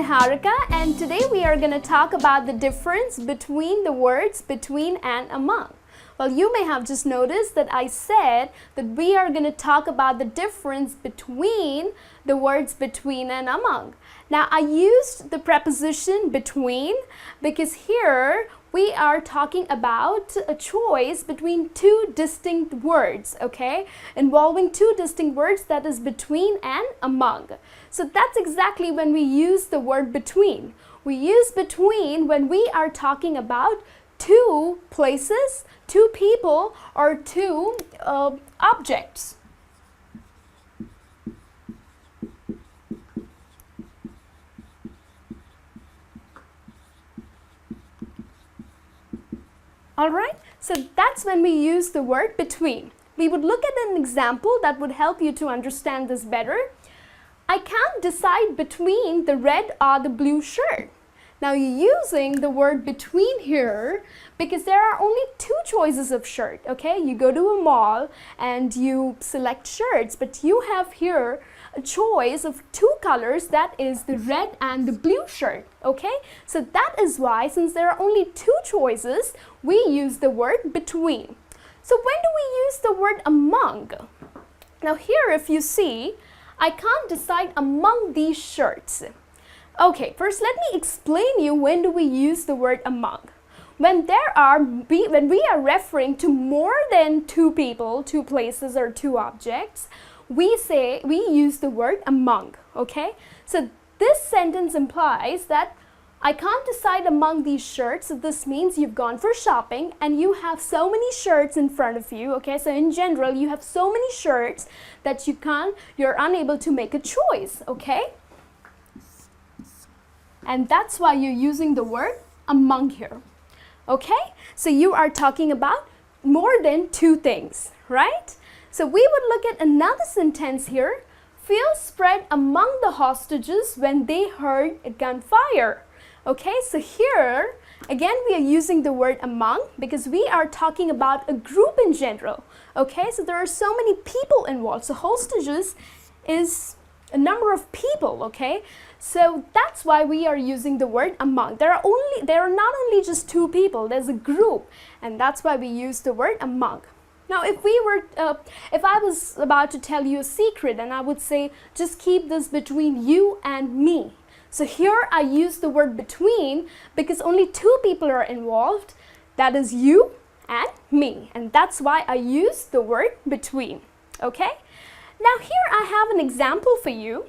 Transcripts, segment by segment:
Niharika, and today we are going to talk about the difference between the words between and among. Well, you may have just noticed that I said that we are going to talk about the difference between the words between and among. Now, I used the preposition between because here we are talking about a choice between two distinct words, okay? Involving two distinct words, that is between and among. So that's exactly when we use the word between. We use between when we are talking about two places, two people, or two objects. Alright, so that's when we use the word between. We would look at an example that would help you to understand this better. I can't decide between the red or the blue shirt. Now you're using the word between here because there are only two choices of shirt, okay? You go to a mall and you select shirts, but you have here a choice of two colors, that is the red and the blue shirt, okay? So that is why, since there are only two choices, we use the word between. So when do we use the word among? Now here, if you see, I can't decide among these shirts. Okay, first let me explain you when do we use the word among. When we are referring to more than two people, two places, or two objects, we use the word among, okay? So this sentence implies that I can't decide among these shirts. So this means you've gone for shopping and you have so many shirts in front of you, okay? So in general, you have so many shirts that you're unable to make a choice, okay? And that's why you're using the word among here, okay? So you are talking about more than two things, right? So we would look at another sentence here. Fear spread among the hostages when they heard a gunfire. Okay, so here, again, we are using the word among because we are talking about a group in general. Okay, so there are so many people involved. So hostages is a number of people, okay? So that's why we are using the word among. There are not only just two people, there's a group, and that's why we use the word among. Now, if I was about to tell you a secret and I would say, just keep this between you and me. So here I use the word between because only two people are involved, that is you and me. And that's why I use the word between, okay? Now here I have an example for you.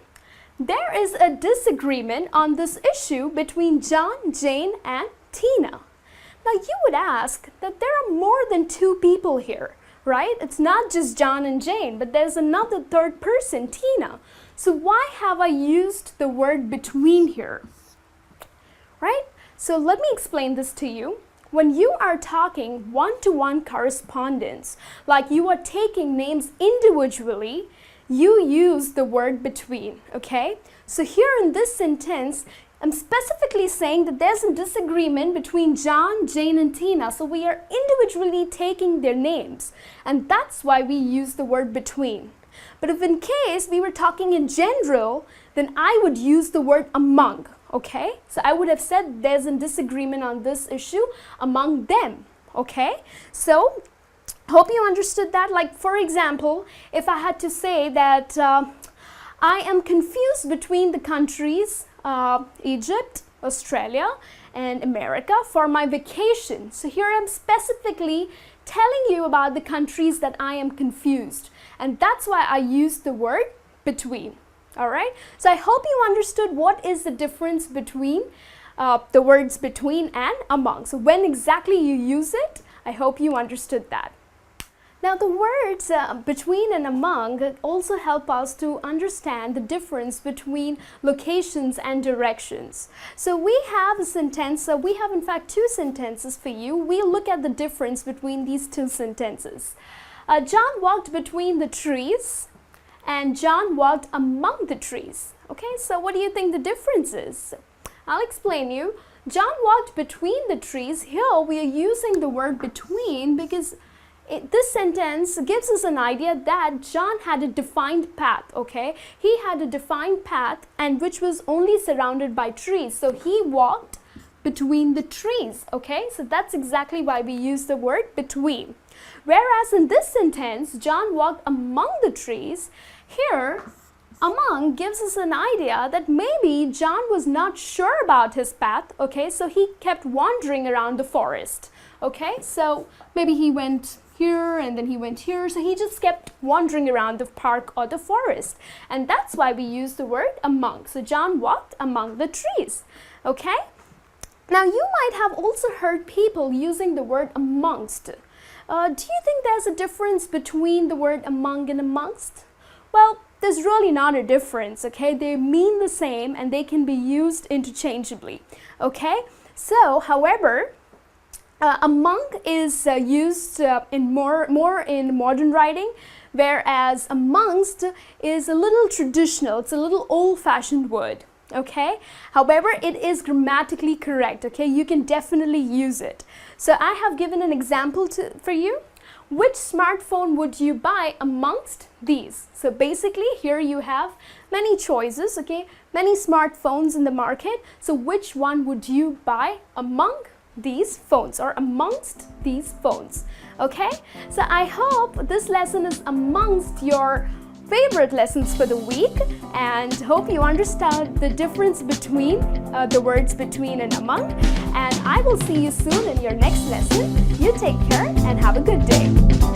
There is a disagreement on this issue between John, Jane, and Tina. Now you would ask that there are more than two people here, right? It's not just John and Jane, but there's another third person, Tina. So why have I used the word between here, right? So let me explain this to you. When you are talking one-to-one correspondence, like you are taking names individually, you use the word between, okay? So here in this sentence, I'm specifically saying that there's a disagreement between John, Jane, and Tina. So we are individually taking their names. And that's why we use the word between. But if in case we were talking in general, then I would use the word among, okay? So I would have said there's a disagreement on this issue among them, okay? So hope you understood that. Like, for example, if I had to say that I am confused between the countries Egypt, Australia, and America for my vacation. So here I'm specifically telling you about the countries that I am confused. And that's why I use the word between. All right? So I hope you understood what is the difference between the words between and among. So when exactly you use it, I hope you understood that. Now the words between and among also help us to understand the difference between locations and directions. So we have a sentence, we have in fact two sentences for you. We'll look at the difference between these two sentences. John walked between the trees and John walked among the trees. Okay, so what do you think the difference is? I'll explain you. John walked between the trees. Here we are using the word between because this sentence gives us an idea that John had a defined path, okay? He had a defined path and which was only surrounded by trees. So he walked between the trees, okay? So that's exactly why we use the word between. Whereas in this sentence, John walked among the trees. Here, among gives us an idea that maybe John was not sure about his path, okay? So he kept wandering around the forest, okay? So maybe he went here and then he went here, so he just kept wandering around the park or the forest. And that's why we use the word among. So John walked among the trees, okay? Now you might have also heard people using the word amongst. Do you think there's a difference between the word among and amongst? Well, there's really not a difference, okay? They mean the same and they can be used interchangeably, okay? So, however, among is used in more in modern writing, whereas amongst is a little traditional. It's a little old-fashioned word, okay? However, it is grammatically correct, okay? You can definitely use it. So I have given an example for you. Which smartphone would you buy amongst these? So basically here you have many choices, okay? Many smartphones in the market. So which one would you buy among these phones or amongst these phones? Okay? So I hope this lesson is amongst your favorite lessons for the week, and hope you understand the difference between the words between and among. And I will see you soon in your next lesson. You take care and have a good day.